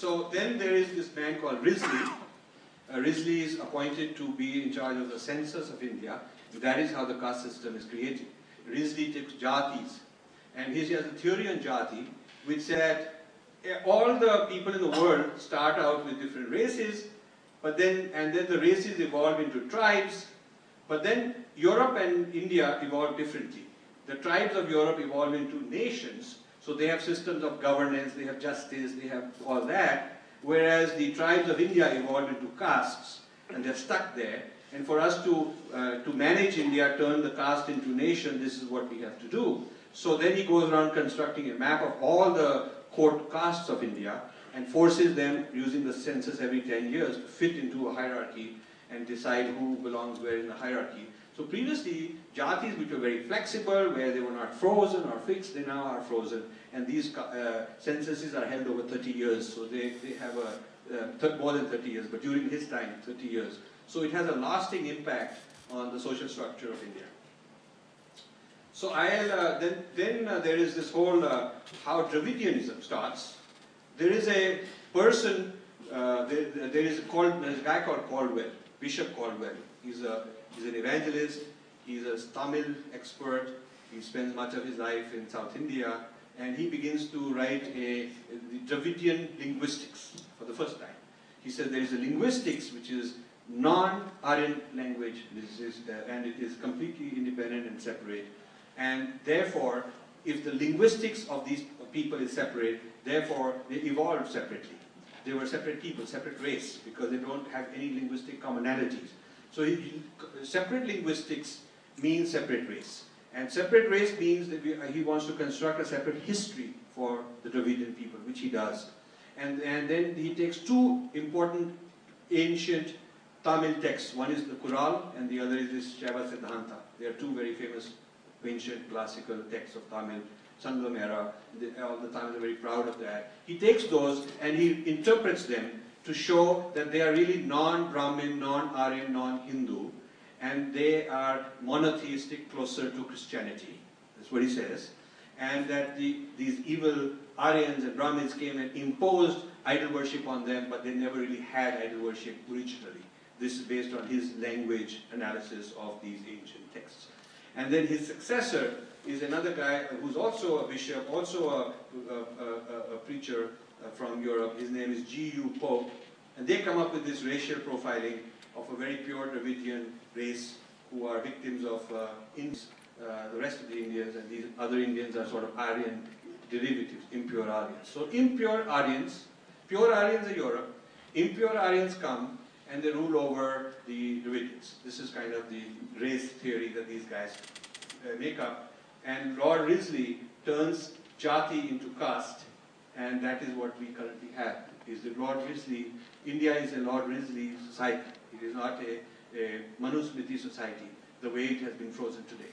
So then there is this man called Risley. Risley is appointed to be in charge of the census of India. That is how the caste system is created. Risley takes jatis, and he has a theory on jati, which said all the people in the world start out with different races, but then the races evolve into tribes, but then Europe and India evolve differently. The tribes of Europe evolve into nations, so they have systems of governance, they have justice, they have all that, whereas the tribes of India evolve into castes, and they're stuck there. And for us to manage India, turn the caste into nation, this is what we have to do. So then he goes around constructing a map of all the court castes of India and forces them, using the census every 10 years, to fit into a hierarchy and decide who belongs where in the hierarchy. So previously, jatis which were very flexible, where they were not frozen or fixed, they now are frozen. And these censuses are held over 30 years, so they have more than 30 years, but during his time, 30 years. So it has a lasting impact on the social structure of India. So then there is this whole how Dravidianism starts. There is a person, there is a guy called Caldwell, Bishop Caldwell. He's an evangelist. He's a Tamil expert. He spends much of his life in South India, and he begins to write the Dravidian linguistics for the first time. He says there is a linguistics which is non-Aryan language, and it is completely independent and separate. And therefore, if the linguistics of these people is separate, therefore they evolved separately. They were separate people, separate race, because they don't have any linguistic commonalities. So separate linguistics means separate race. And separate race means that he wants to construct a separate history for the Dravidian people, which he does. And then he takes two important ancient Tamil texts. One is the Quran, and the other is this Shaiva Siddhanta. They are two very famous ancient classical texts of Tamil, Sangam era. All the Tamils are very proud of that. He takes those and he interprets them to show that they are really non-Brahmin, non-Aryan, non-Hindu, and they are monotheistic, closer to Christianity. That's what he says. And that these evil Aryans and Brahmins came and imposed idol worship on them, but they never really had idol worship originally. This is based on his language analysis of these ancient texts. And then his successor is another guy who's also a bishop, also a preacher from Europe. His name is G.U. Pope. And they come up with this racial profiling of a very pure Dravidian race who are victims of the rest of the Indians, and these other Indians are sort of Aryan derivatives, impure Aryans. So impure Aryans, pure Aryans are Europe, impure Aryans come and they rule over the Dravidians. This is kind of the race theory that these guys make up. And Lord Risley turns jati into caste, and that is what we currently have. Is the Lord Risley, India is a Lord Risley society. It is not a Manusmriti society, the way it has been frozen today.